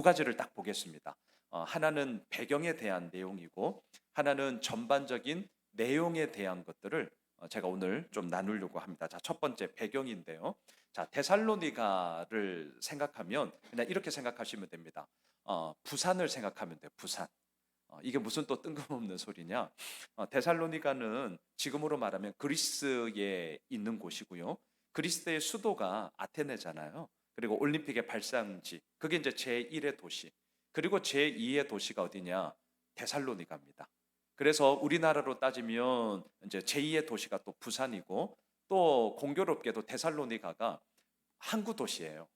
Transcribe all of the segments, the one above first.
두 가지를 딱 보겠습니다. 하나는 배경에 대한 내용이고 하나는 전반적인 내용에 대한 것들을 제가 오늘 좀 나누려고 합니다. 자, 첫 번째 배경인데요. 자, 데살로니가를 생각하면 그냥 이렇게 생각하시면 됩니다. 부산을 생각하면 돼요. 부산. 이게 무슨 또 뜬금없는 소리냐? 데살로니가는 지금으로 말하면 그리스에 있는 곳이고요. 그리스의 수도가 아테네잖아요. 그리고 올림픽의 발상지. 그게 이제 제1의 도시. 그리고 제2의 도시가 어디냐? 데살로니가입니다. 그래서 우리나라로 따지면 이제 제2의 도시가 또 부산이고 또 공교롭게도 데살로니가가 항구 도시예요.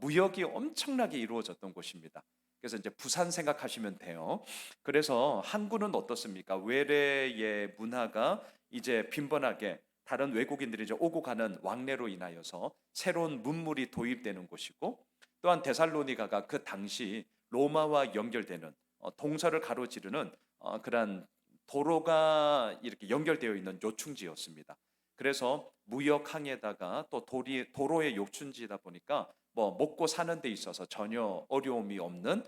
무역이 엄청나게 이루어졌던 곳입니다. 그래서 이제 부산 생각하시면 돼요. 그래서 항구는 어떻습니까? 외래의 문화가 이제 빈번하게 다른 외국인들이 이제 오고 가는 왕래로 인하여서 새로운 문물이 도입되는 곳이고 또한 데살로니가가 그 당시 로마와 연결되는 동서를 가로지르는 그러한 도로가 이렇게 연결되어 있는 요충지였습니다. 그래서 무역항에다가 또 도로의 요충지다 보니까 뭐 먹고 사는 데 있어서 전혀 어려움이 없는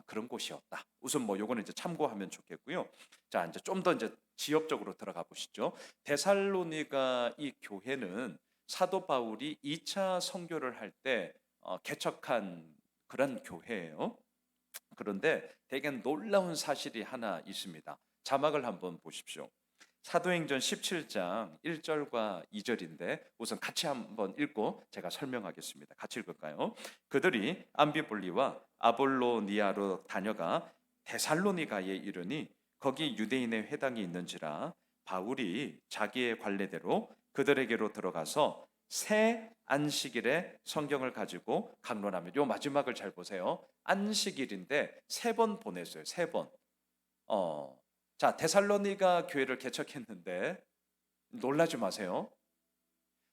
그런 곳이었다. 우선 뭐 요거는 이제 참고하면 좋겠고요. 자, 이제 좀 더 이제 지역적으로 들어가 보시죠. 데살로니가 이 교회는 사도 바울이 2차 선교를 할 때 개척한 그런 교회예요. 그런데 되게 놀라운 사실이 하나 있습니다. 자막을 한번 보십시오. 사도행전 17장 1절과 2절인데 우선 같이 한번 읽고 제가 설명하겠습니다. 같이 읽을까요? 그들이 암비볼리와 아볼로니아로 다녀가 데살로니가에 이르니 거기 유대인의 회당이 있는지라 바울이 자기의 관례대로 그들에게로 들어가서 새 안식일에 성경을 가지고 강론하며 요 마지막을 잘 보세요. 안식일인데 세 번 보냈어요. 세 번. 어, 자, 데살로니가 교회를 개척했는데 놀라지 마세요.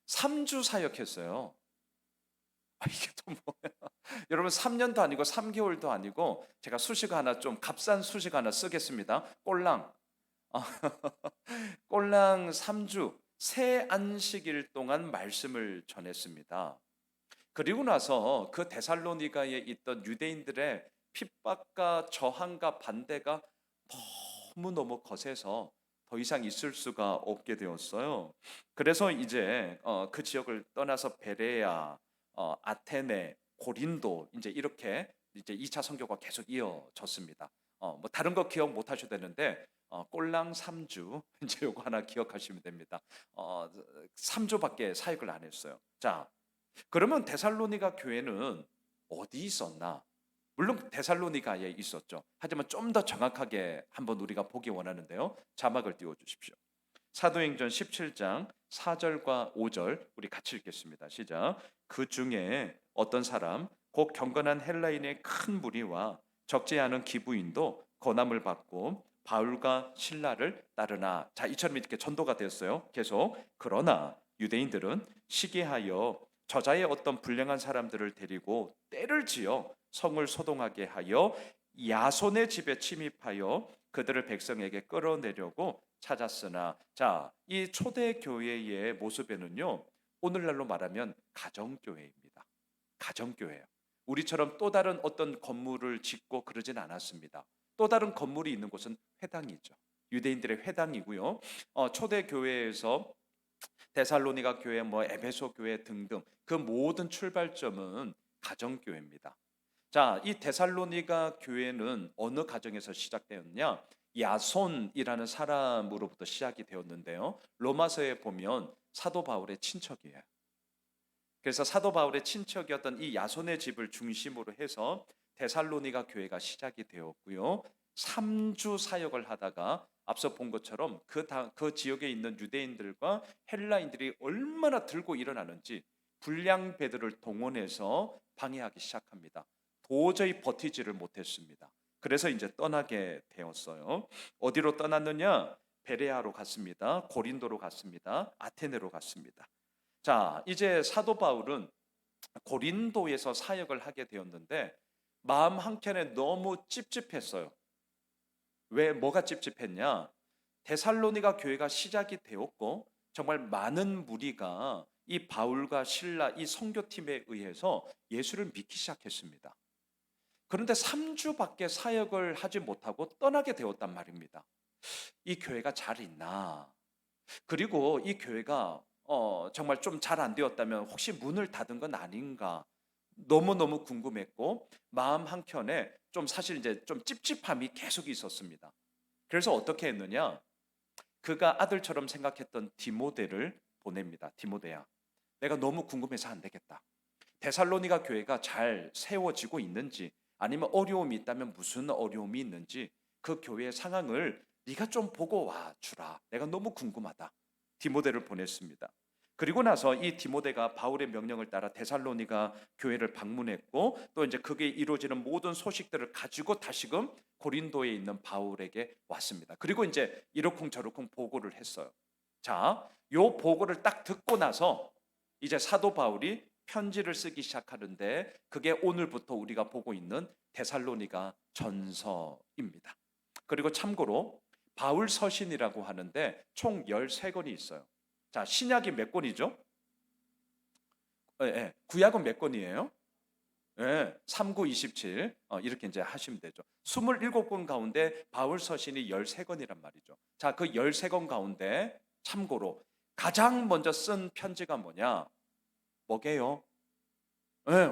3주 사역했어요. 이게 또 뭐야? 여러분 3년도 아니고 3개월도 아니고 제가 수식 하나 좀 값싼 수식 하나 쓰겠습니다. 꼴랑. 어, 꼴랑 3주 새 안식일 동안 말씀을 전했습니다. 그리고 나서 그 데살로니가에 있던 유대인들의 핍박과 저항과 반대가 너무너무 거세서 더 이상 있을 수가 없게 되었어요. 그래서 이제 그 지역을 떠나서 베레아, 아테네, 고린도 이제 이렇게 이제 2차 선교가 계속 이어졌습니다. 뭐 다른 거 기억 못 하셔도 되는데 꼴랑 3주 이제 요거 하나 기억하시면 됩니다. 3주밖에 사역을 안 했어요. 자, 그러면 데살로니가 교회는 어디 있었나? 물론 데살로니가에 있었죠. 하지만 좀 더 정확하게 한번 우리가 보기 원하는데요. 자막을 띄워 주십시오. 사도행전 17장 4절과 5절 우리 같이 읽겠습니다. 시작. 그 중에 어떤 사람 곧 경건한 헬라인의 큰 무리와 적지 않은 기부인도 권함을 받고 바울과 신라를 따르나. 자, 이처럼 이렇게 전도가 되었어요. 계속. 그러나 유대인들은 시기하여 저자의 어떤 불량한 사람들을 데리고 때를 지어 성을 소동하게 하여 야손의 집에 침입하여 그들을 백성에게 끌어내려고 찾았으나, 자, 이 초대 교회의 모습에는요, 오늘날로 말하면 가정교회입니다. 가정교회예요. 우리처럼 또 다른 어떤 건물을 짓고 그러진 않았습니다. 또 다른 건물이 있는 곳은 회당이죠. 유대인들의 회당이고요. 초대 교회에서 데살로니가 교회, 뭐 에베소 교회 등등 그 모든 출발점은 가정교회입니다. 자, 이 데살로니가 교회는 어느 가정에서 시작되었냐? 야손이라는 사람으로부터 시작이 되었는데요. 로마서에 보면 사도 바울의 친척이에요. 그래서 사도 바울의 친척이었던 이 야손의 집을 중심으로 해서 데살로니가 교회가 시작이 되었고요. 3주 사역을 하다가 앞서 본 것처럼 그 지역에 있는 유대인들과 헬라인들이 얼마나 들고 일어나는지 불량 배들을 동원해서 방해하기 시작합니다. 도저히 버티지를 못했습니다. 그래서 이제 떠나게 되었어요. 어디로 떠났느냐? 베레아로 갔습니다. 고린도로 갔습니다. 아테네로 갔습니다. 자, 이제 사도 바울은 고린도에서 사역을 하게 되었는데 마음 한켠에 너무 찝찝했어요. 왜 뭐가 찝찝했냐? 데살로니가 교회가 시작이 되었고 정말 많은 무리가 이 바울과 신라 이 선교팀에 의해서 예수를 믿기 시작했습니다. 그런데 3주밖에 사역을 하지 못하고 떠나게 되었단 말입니다. 이 교회가 잘 있나? 그리고 이 교회가 정말 좀 잘 안 되었다면 혹시 문을 닫은 건 아닌가? 너무너무 궁금했고 마음 한켠에 좀 사실 이제 좀 찝찝함이 계속 있었습니다. 그래서 어떻게 했느냐? 그가 아들처럼 생각했던 디모데를 보냅니다. 디모데야, 내가 너무 궁금해서 안 되겠다. 데살로니가 교회가 잘 세워지고 있는지, 아니면 어려움이 있다면 무슨 어려움이 있는지 그 교회의 상황을 네가 좀 보고 와 주라. 내가 너무 궁금하다. 디모데를 보냈습니다. 그리고 나서 이 디모데가 바울의 명령을 따라 데살로니가 교회를 방문했고, 또 이제 그게 이루어지는 모든 소식들을 가지고 다시금 고린도에 있는 바울에게 왔습니다. 그리고 이제 이러쿵저러쿵 보고를 했어요. 자, 요 보고를 딱 듣고 나서 이제 사도 바울이 편지를 쓰기 시작하는데, 그게 오늘부터 우리가 보고 있는 데살로니가 전서입니다. 그리고 참고로 바울 서신이라고 하는데 총 13권이 있어요. 자, 신약이 몇 권이죠? 구약은 몇 권이에요? 3, 9, 27 이렇게 이제 하시면 되죠. 27권 가운데 바울 서신이 13권이란 말이죠. 자, 그 13권 가운데 참고로 가장 먼저 쓴 편지가 뭐냐? 뭐게요?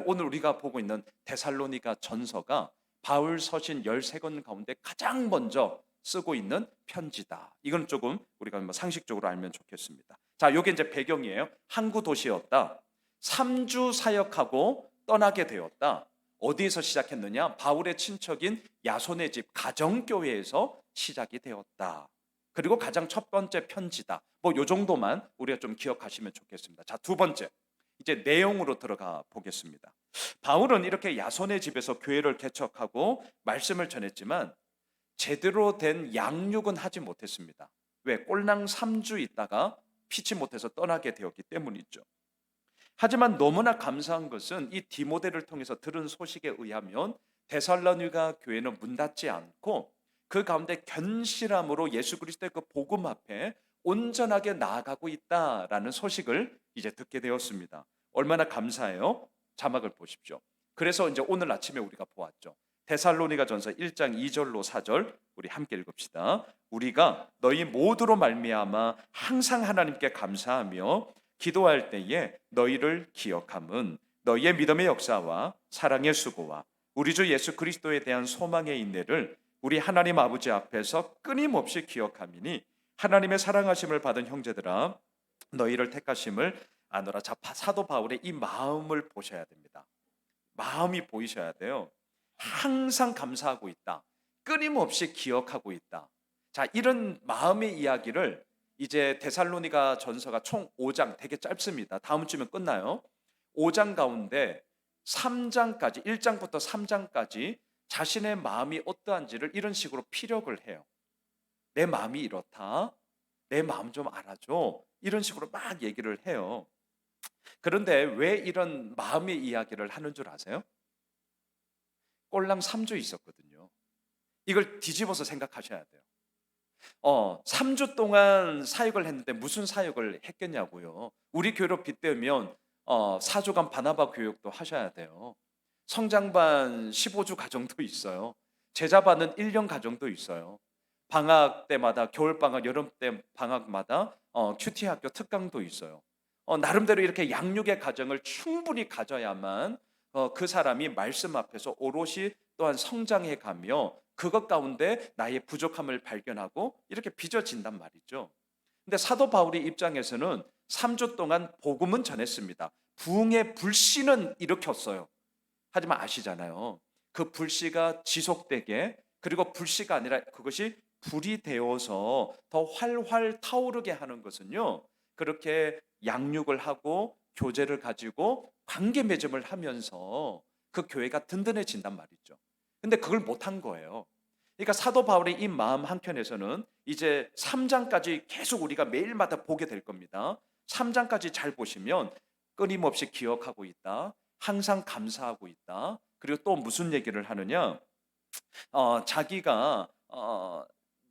오늘 우리가 보고 있는 데살로니가 전서가 바울 서신 13권 가운데 가장 먼저 쓰고 있는 편지다. 이건 조금 우리가 상식적으로 알면 좋겠습니다. 자, 요게 이제 배경이에요. 항구 도시였다. 3주 사역하고 떠나게 되었다. 어디에서 시작했느냐? 바울의 친척인 야손의 집 가정교회에서 시작이 되었다. 그리고 가장 첫 번째 편지다. 뭐 요 정도만 우리가 좀 기억하시면 좋겠습니다. 자, 두 번째. 이제 내용으로 들어가 보겠습니다. 바울은 이렇게 야손의 집에서 교회를 개척하고 말씀을 전했지만 제대로 된 양육은 하지 못했습니다. 왜? 꼴랑 3주 있다가 피치 못해서 떠나게 되었기 때문이죠. 하지만 너무나 감사한 것은 이 디모데를 통해서 들은 소식에 의하면 데살로니가 교회는 문 닫지 않고 그 가운데 견실함으로 예수 그리스도의 그 복음 앞에 온전하게 나아가고 있다라는 소식을 이제 듣게 되었습니다. 얼마나 감사해요? 자막을 보십시오. 그래서 이제 오늘 아침에 우리가 보았죠. 데살로니가 전서 1장 2절로 4절 우리 함께 읽읍시다. 우리가 너희 모두로 말미암아 항상 하나님께 감사하며 기도할 때에 너희를 기억함은 너희의 믿음의 역사와 사랑의 수고와 우리 주 예수 그리스도에 대한 소망의 인내를 우리 하나님 아버지 앞에서 끊임없이 기억함이니 하나님의 사랑하심을 받은 형제들아 너희를 택하심을 아노라. 자, 사도 바울의 이 마음을 보셔야 됩니다. 마음이 보이셔야 돼요. 항상 감사하고 있다. 끊임없이 기억하고 있다. 자, 이런 마음의 이야기를 이제 데살로니가 전서가 총 5장, 되게 짧습니다. 다음 주면 끝나요. 5장 가운데 3장까지, 1장부터 3장까지 자신의 마음이 어떠한지를 이런 식으로 피력을 해요. 내 마음이 이렇다. 내 마음 좀 알아줘. 이런 식으로 막 얘기를 해요. 그런데 왜 이런 마음의 이야기를 하는 줄 아세요? 꼴랑 3주 있었거든요. 이걸 뒤집어서 생각하셔야 돼요. 3주 동안 사역을 했는데 무슨 사역을 했겠냐고요. 우리 교회로 빗대면 4주간 바나바 교육도 하셔야 돼요. 성장반 15주 가정도 있어요. 제자반은 1년 가정도 있어요. 방학 때마다, 겨울방학, 여름 때 방학마다 큐티 학교 특강도 있어요. 나름대로 이렇게 양육의 과정을 충분히 가져야만 그 사람이 말씀 앞에서 오롯이 또한 성장해 가며 그것 가운데 나의 부족함을 발견하고 이렇게 빚어진단 말이죠. 근데 사도 바울의 입장에서는 3주 동안 복음은 전했습니다. 부흥의 불씨는 일으켰어요. 하지만 아시잖아요. 그 불씨가 지속되게, 그리고 불씨가 아니라 그것이 불이 되어서 더 활활 타오르게 하는 것은요, 그렇게 양육을 하고 교제를 가지고 관계 맺음을 하면서 그 교회가 든든해진단 말이죠. 근데 그걸 못한 거예요. 그러니까 사도 바울의 이 마음 한켠에서는 이제 3장까지 계속 우리가 매일마다 보게 될 겁니다. 3장까지 잘 보시면 끊임없이 기억하고 있다. 항상 감사하고 있다. 그리고 또 무슨 얘기를 하느냐? 자기가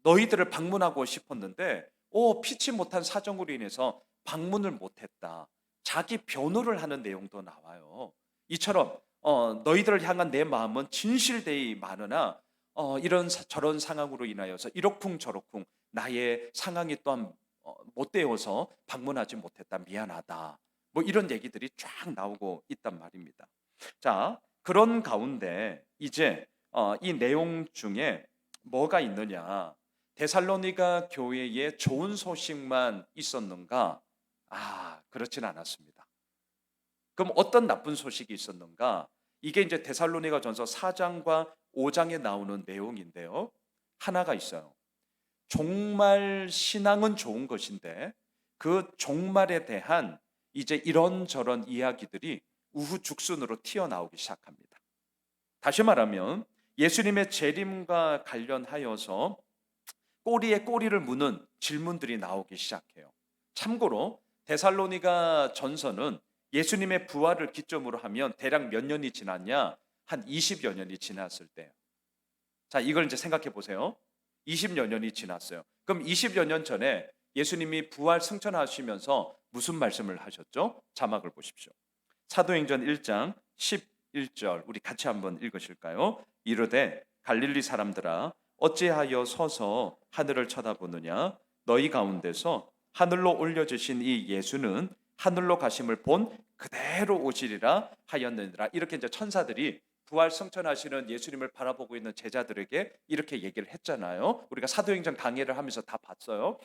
너희들을 방문하고 싶었는데 피치 못한 사정으로 인해서 방문을 못했다. 자기 변호를 하는 내용도 나와요. 이처럼 너희들을 향한 내 마음은 진실되이 많으나 이런 저런 상황으로 인하여서 이러쿵저러쿵 나의 상황이 또한 못 되어서 방문하지 못했다. 미안하다. 뭐 이런 얘기들이 쫙 나오고 있단 말입니다. 자, 그런 가운데 이제 이 내용 중에 뭐가 있느냐? 데살로니가 교회에 좋은 소식만 있었는가? 그렇진 않았습니다. 그럼 어떤 나쁜 소식이 있었는가? 이게 이제 데살로니가 전서 4장과 5장에 나오는 내용인데요. 하나가 있어요. 종말 신앙은 좋은 것인데 그 종말에 대한 이제 이런저런 이야기들이 우후죽순으로 튀어나오기 시작합니다. 다시 말하면 예수님의 재림과 관련하여서 꼬리에 꼬리를 무는 질문들이 나오기 시작해요. 참고로 데살로니가 전서는 예수님의 부활을 기점으로 하면 대략 몇 년이 지났냐? 한 20여 년이 지났을 때예요. 자, 이걸 이제 생각해 보세요. 20여 년이 지났어요. 그럼 20여 년 전에 예수님이 부활 승천하시면서 무슨 말씀을 하셨죠? 자막을 보십시오. 사도행전 1장 11절 우리 같이 한번 읽으실까요? 이르되 갈릴리 사람들아 어찌하여 서서 하늘을 쳐다보느냐? 너희 가운데서 하늘로 올려주신 이 예수는 하늘로 가심을 본 그대로 오시리라 하였느니라. 이렇게 이제 천사들이 부활 승천하시는 예수님을 바라보고 있는 제자들에게 이렇게 얘기를 했잖아요. 우리가 사도행전 강해를 하면서 다 봤어요.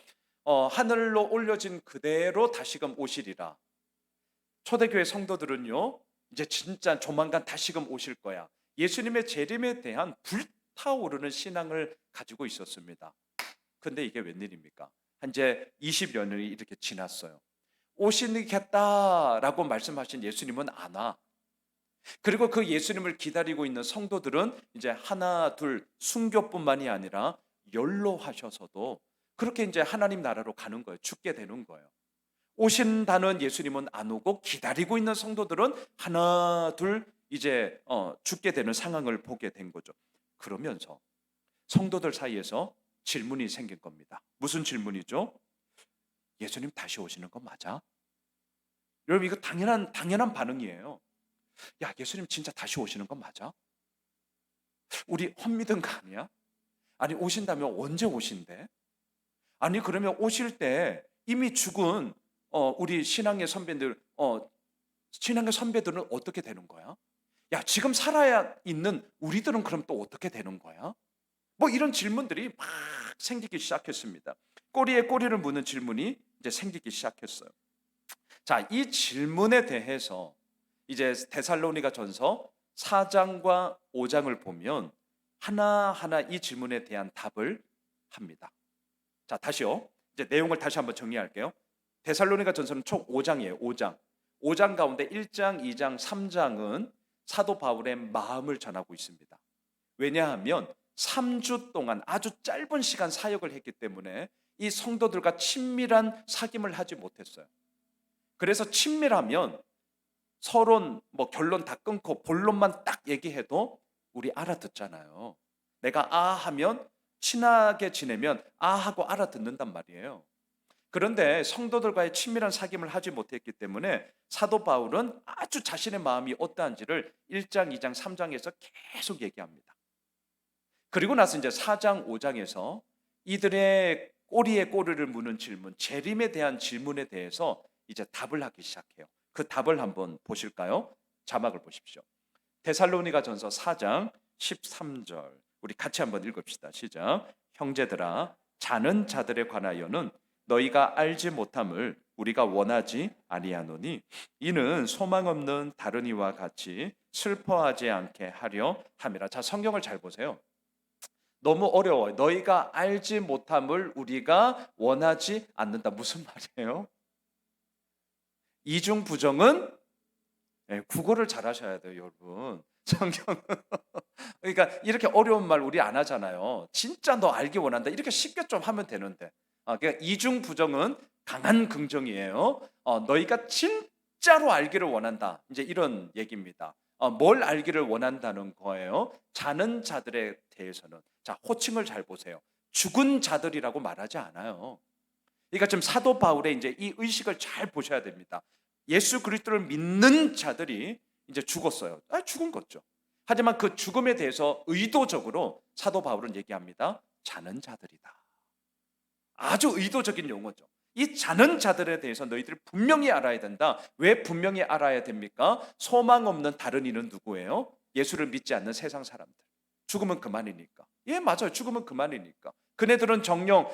하늘로 올려진 그대로 다시금 오시리라. 초대교회 성도들은요, 이제 진짜 조만간 다시금 오실 거야. 예수님의 재림에 대한 불타오르는 신앙을 가지고 있었습니다. 근데 이게 웬일입니까? 이제 20여 년이 이렇게 지났어요. 오시겠다라고 말씀하신 예수님은 안 와. 그리고 그 예수님을 기다리고 있는 성도들은 이제 하나, 둘, 순교뿐만이 아니라 연로하셔서도 그렇게 이제 하나님 나라로 가는 거예요. 죽게 되는 거예요. 오신다는 예수님은 안 오고 기다리고 있는 성도들은 하나, 둘 이제 죽게 되는 상황을 보게 된 거죠. 그러면서 성도들 사이에서 질문이 생긴 겁니다. 무슨 질문이죠? 예수님 다시 오시는 거 맞아? 여러분 이거 당연한 반응이에요. 야, 예수님 진짜 다시 오시는 건 맞아? 우리 헛믿은 거 아니야? 아니 오신다면 언제 오신대? 아니 그러면 오실 때 이미 죽은 우리 신앙의 선배들은 어떻게 되는 거야? 야, 지금 살아야 있는 우리들은 그럼 또 어떻게 되는 거야? 뭐 이런 질문들이 막 생기기 시작했습니다. 꼬리에 꼬리를 무는 질문이 이제 생기기 시작했어요. 자, 이 질문에 대해서 이제 데살로니가 전서 4장과 5장을 보면 하나하나 이 질문에 대한 답을 합니다. 자, 다시요. 이제 내용을 다시 한번 정리할게요. 데살로니가 전서는 총 5장이에요. 5장. 5장 가운데 1장, 2장, 3장은 사도 바울의 마음을 전하고 있습니다. 왜냐하면 3주 동안 아주 짧은 시간 사역을 했기 때문에 이 성도들과 친밀한 사귐을 하지 못했어요. 그래서 친밀하면 서론 결론 다 끊고 본론만 딱 얘기해도 우리 알아듣잖아요. 내가 하면 친하게 지내면 하고 알아듣는단 말이에요. 그런데 성도들과의 친밀한 사귐을 하지 못했기 때문에 사도 바울은 아주 자신의 마음이 어떠한지를 1장, 2장, 3장에서 계속 얘기합니다. 그리고 나서 이제 4장, 5장에서 이들의 꼬리에 꼬리를 무는 질문, 재림에 대한 질문에 대해서 이제 답을 하기 시작해요. 그 답을 한번 보실까요? 자막을 보십시오. 데살로니가 전서 4장 13절 우리 같이 한번 읽읍시다. 시작. 형제들아 자는 자들에 관하여는 너희가 알지 못함을 우리가 원하지 아니하노니 이는 소망 없는 다른 이와 같이 슬퍼하지 않게 하려 함이라. 자, 성경을 잘 보세요. 너무 어려워요. 너희가 알지 못함을 우리가 원하지 않는다. 무슨 말이에요? 이중 부정은 국어를 잘 하셔야 돼요, 여러분. 성경은 그러니까 이렇게 어려운 말 우리 안 하잖아요. 진짜 너 알기 원한다. 이렇게 쉽게 좀 하면 되는데. 그러니까 이중 부정은 강한 긍정이에요. 너희가 진짜로 알기를 원한다. 이제 이런 얘기입니다. 뭘 알기를 원한다는 거예요? 자는 자들에 대해서는. 자, 호칭을 잘 보세요. 죽은 자들이라고 말하지 않아요. 그러니까 지금 사도 바울의 이제 이 의식을 잘 보셔야 됩니다. 예수 그리스도를 믿는 자들이 이제 죽었어요. 죽은 거죠. 하지만 그 죽음에 대해서 의도적으로 사도 바울은 얘기합니다. 자는 자들이다. 아주 의도적인 용어죠. 이 자는 자들에 대해서 너희들이 분명히 알아야 된다. 왜 분명히 알아야 됩니까? 소망 없는 다른 이는 누구예요? 예수를 믿지 않는 세상 사람들. 죽으면 그만이니까. 예, 맞아요. 죽으면 그만이니까. 그네들은 정령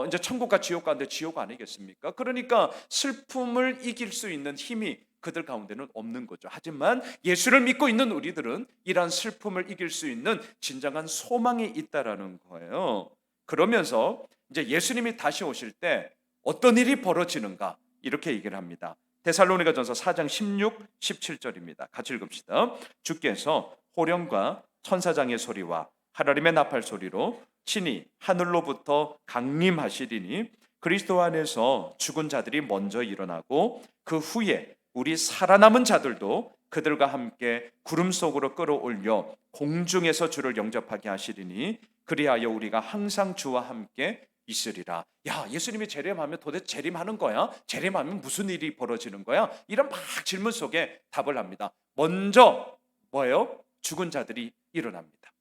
이제 천국과 지옥 가운데 지옥 아니겠습니까? 그러니까 슬픔을 이길 수 있는 힘이 그들 가운데는 없는 거죠. 하지만 예수를 믿고 있는 우리들은 이러한 슬픔을 이길 수 있는 진정한 소망이 있다라는 거예요. 그러면서 이제 예수님이 다시 오실 때 어떤 일이 벌어지는가 이렇게 얘기를 합니다. 데살로니가전서 4장 16, 17절입니다. 같이 읽읍시다. 주께서 호령과 천사장의 소리와 하나님의 나팔 소리로 친히 하늘로부터 강림하시리니 그리스도 안에서 죽은 자들이 먼저 일어나고 그 후에 우리 살아남은 자들도 그들과 함께 구름 속으로 끌어올려 공중에서 주를 영접하게 하시리니 그리하여 우리가 항상 주와 함께 있으리라. 야, 예수님이 재림하면 도대체 재림하는 거야? 재림하면 무슨 일이 벌어지는 거야? 이런 막 질문 속에 답을 합니다. 먼저 뭐예요? 죽은 자들이 일어납니다.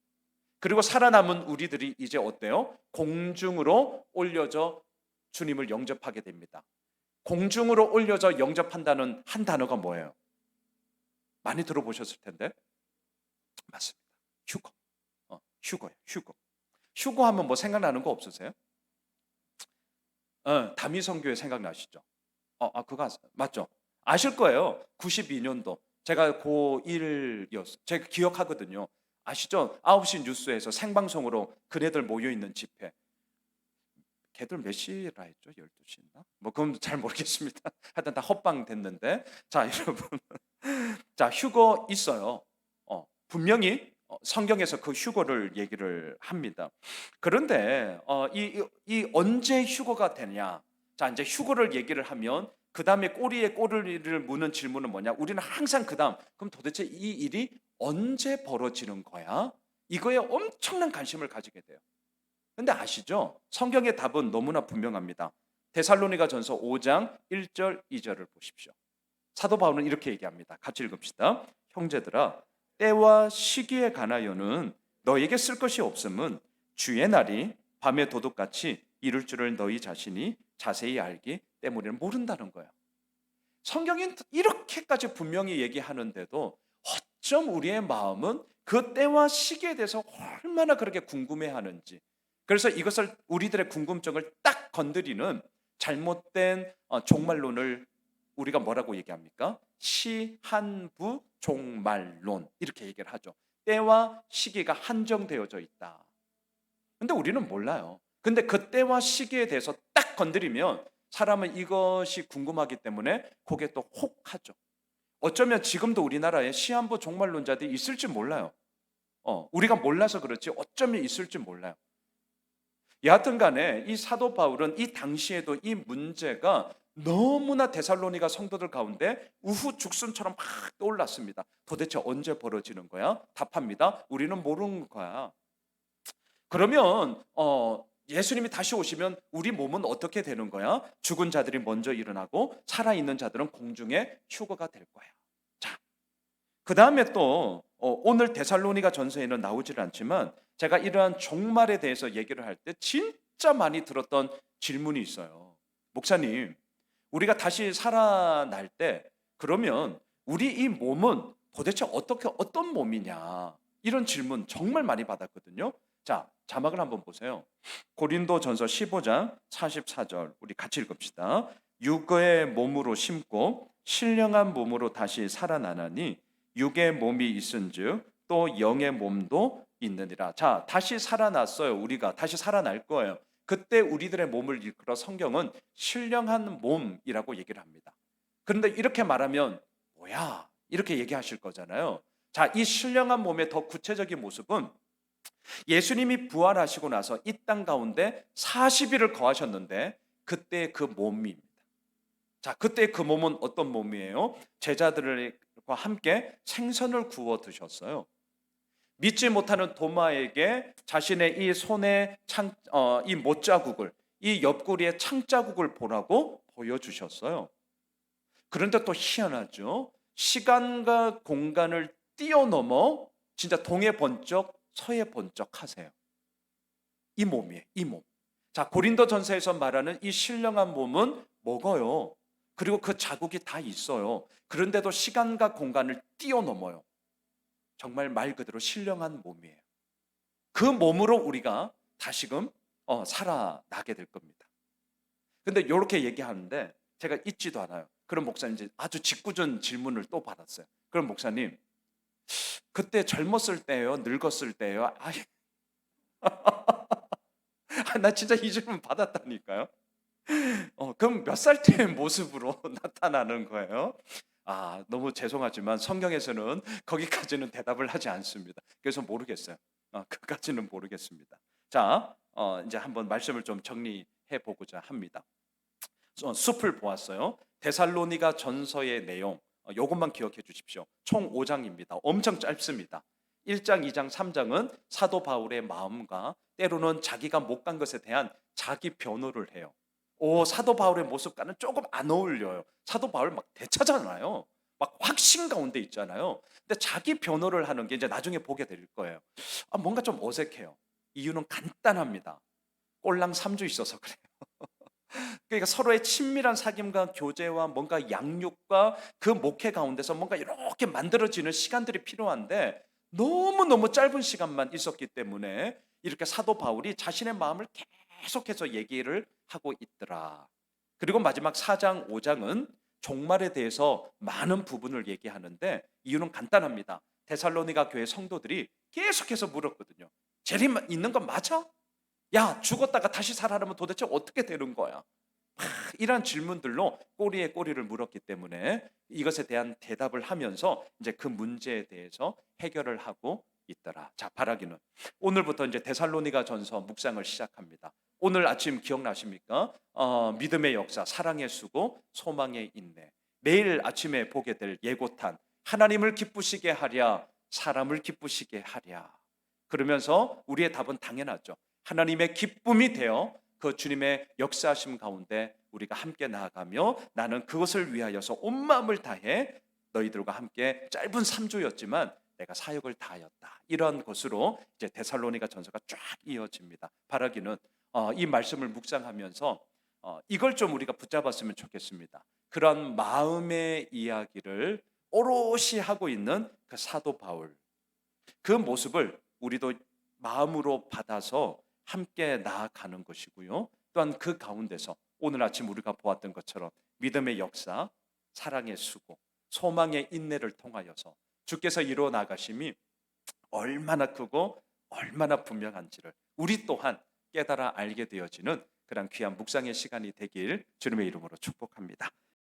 그리고 살아남은 우리들이 이제 어때요? 공중으로 올려져 주님을 영접하게 됩니다. 공중으로 올려져 영접한다는 한 단어가 뭐예요? 많이 들어보셨을 텐데 맞습니다. 휴거. 휴거예요. 휴거. 휴거 하면 뭐 생각나는 거 없으세요? 다미성교회 생각나시죠? 그거 맞죠? 아실 거예요. 92년도 제가 고1이었어요. 제가 기억하거든요. 아시죠? 9시 뉴스에서 생방송으로 그네들 모여있는 집회. 걔들 몇 시라 했죠? 12시인가? 뭐 그건 잘 모르겠습니다. 하여튼 다 헛방됐는데. 자, 여러분. 자, 휴거 있어요. 분명히 성경에서 그 휴거를 얘기를 합니다. 그런데 이 언제 휴거가 되냐? 자, 이제 휴거를 얘기를 하면 그 다음에 꼬리에 꼬리를 무는 질문은 뭐냐? 우리는 항상 그 다음 그럼 도대체 이 일이 언제 벌어지는 거야? 이거에 엄청난 관심을 가지게 돼요. 근데 아시죠? 성경의 답은 너무나 분명합니다. 데살로니가전서 5장 1절 2절을 보십시오. 사도 바울은 이렇게 얘기합니다. 같이 읽읍시다. 형제들아, 때와 시기에 관하여는 너에게 쓸 것이 없음은 주의 날이 밤의 도둑같이 이룰 줄을 너희 자신이 자세히 알기 때문에 모른다는 거예요. 성경은 이렇게까지 분명히 얘기하는데도 어쩜 우리의 마음은 그 때와 시기에 대해서 얼마나 그렇게 궁금해하는지. 그래서 이것을 우리들의 궁금증을 딱 건드리는 잘못된 종말론을 우리가 뭐라고 얘기합니까? 시한부 종말론 이렇게 얘기를 하죠. 때와 시기가 한정되어져 있다. 근데 우리는 몰라요. 근데 그 때와 시기에 대해서 딱 건드리면 사람은 이것이 궁금하기 때문에 거기에 또 혹하죠. 어쩌면 지금도 우리나라에 시한부 종말론자들이 있을지 몰라요. 우리가 몰라서 그렇지 어쩌면 있을지 몰라요. 여하튼 간에 이 사도 바울은 이 당시에도 이 문제가 너무나 데살로니가 성도들 가운데 우후죽순처럼 막 떠올랐습니다. 도대체 언제 벌어지는 거야? 답합니다. 우리는 모르는 거야. 그러면 예수님이 다시 오시면 우리 몸은 어떻게 되는 거야? 죽은 자들이 먼저 일어나고 살아있는 자들은 공중에 휴거가 될 거야. 자, 그 다음에 또 오늘 데살로니가 전서에는 나오질 않지만 제가 이러한 종말에 대해서 얘기를 할 때 진짜 많이 들었던 질문이 있어요. 목사님, 우리가 다시 살아날 때 그러면 우리 이 몸은 도대체 어떤 몸이냐? 이런 질문 정말 많이 받았거든요. 자, 자막을 한번 보세요. 고린도전서 15장 44절 우리 같이 읽읍시다. 육의 몸으로 심고 신령한 몸으로 다시 살아나나니 육의 몸이 있은즉 또 영의 몸도 있느니라. 자, 다시 살아났어요. 우리가 다시 살아날 거예요. 그때 우리들의 몸을 일컬어 성경은 신령한 몸이라고 얘기를 합니다. 그런데 이렇게 말하면 뭐야? 이렇게 얘기하실 거잖아요. 자, 이 신령한 몸의 더 구체적인 모습은 예수님이 부활하시고 나서 이 땅 가운데 40일을 거하셨는데 그때 그 몸입니다. 자, 그때 그 몸은 어떤 몸이에요? 제자들과 함께 생선을 구워 드셨어요. 믿지 못하는 도마에게 자신의 이 손에 이 못자국을, 이 옆구리에 창자국을 보라고 보여주셨어요. 그런데 또 희한하죠. 시간과 공간을 뛰어넘어 진짜 동해 번쩍 서해 번쩍 하세요. 이 몸이에요. 이 몸. 자, 고린도전서에서 말하는 이 신령한 몸은 먹어요. 그리고 그 자국이 다 있어요. 그런데도 시간과 공간을 뛰어넘어요. 정말 말 그대로 신령한 몸이에요. 그 몸으로 우리가 다시금 살아나게 될 겁니다. 근데 이렇게 얘기하는데 제가 잊지도 않아요. 그럼 목사님 이제 아주 짓궂은 질문을 또 받았어요. 그럼 목사님, 그때 젊었을 때요, 늙었을 때요? 나 진짜 이 질문 받았다니까요. 그럼 몇 살 때의 모습으로 나타나는 거예요? 너무 죄송하지만 성경에서는 거기까지는 대답을 하지 않습니다. 그래서 모르겠어요. 그까지는 모르겠습니다. 자, 이제 한번 말씀을 좀 정리해 보고자 합니다. 숲을 보았어요. 데살로니가 전서의 내용, 요것만 기억해 주십시오. 총 5장입니다. 엄청 짧습니다. 1장, 2장, 3장은 사도 바울의 마음과 때로는 자기가 못 간 것에 대한 자기 변호를 해요. 사도 바울의 모습과는 조금 안 어울려요. 사도 바울 막 대차잖아요. 막 확신 가운데 있잖아요. 근데 자기 변호를 하는 게 이제 나중에 보게 될 거예요. 뭔가 좀 어색해요. 이유는 간단합니다. 꼴랑 3주 있어서 그래요. 그러니까 서로의 친밀한 사귐과 교제와 뭔가 양육과 그 목회 가운데서 뭔가 이렇게 만들어지는 시간들이 필요한데 너무너무 짧은 시간만 있었기 때문에 이렇게 사도 바울이 자신의 마음을 계속해서 얘기를 하고 있더라. 그리고 마지막 4장, 5장은 종말에 대해서 많은 부분을 얘기하는데 이유는 간단합니다. 데살로니가 교회 성도들이 계속해서 물었거든요. 재림 있는 건 맞아? 야, 죽었다가 다시 살아나면 도대체 어떻게 되는 거야? 이런 질문들로 꼬리에 꼬리를 물었기 때문에 이것에 대한 대답을 하면서 이제 그 문제에 대해서 해결을 하고 있더라. 자, 바라기는 오늘부터 이제 데살로니가 전서 묵상을 시작합니다. 오늘 아침 기억나십니까? 믿음의 역사, 사랑의 수고, 소망의 인내. 내일 아침에 보게 될 예고탄, 하나님을 기쁘시게 하랴, 사람을 기쁘시게 하랴. 그러면서 우리의 답은 당연하죠. 하나님의 기쁨이 되어 그 주님의 역사하심 가운데 우리가 함께 나아가며 나는 그것을 위하여서 온 마음을 다해 너희들과 함께 짧은 3주였지만 내가 사역을 다하였다. 이런 것으로 이제 데살로니가 전서가 쫙 이어집니다. 바라기는 이 말씀을 묵상하면서 이걸 좀 우리가 붙잡았으면 좋겠습니다. 그런 마음의 이야기를 오롯이 하고 있는 그 사도 바울, 그 모습을 우리도 마음으로 받아서 함께 나아가는 것이고요. 또한 그 가운데서 오늘 아침 우리가 보았던 것처럼 믿음의 역사, 사랑의 수고, 소망의 인내를 통하여서 주께서 이루어 나가심이 얼마나 크고 얼마나 분명한지를 우리 또한 깨달아 알게 되어지는 그런 귀한 묵상의 시간이 되길 주님의 이름으로 축복합니다.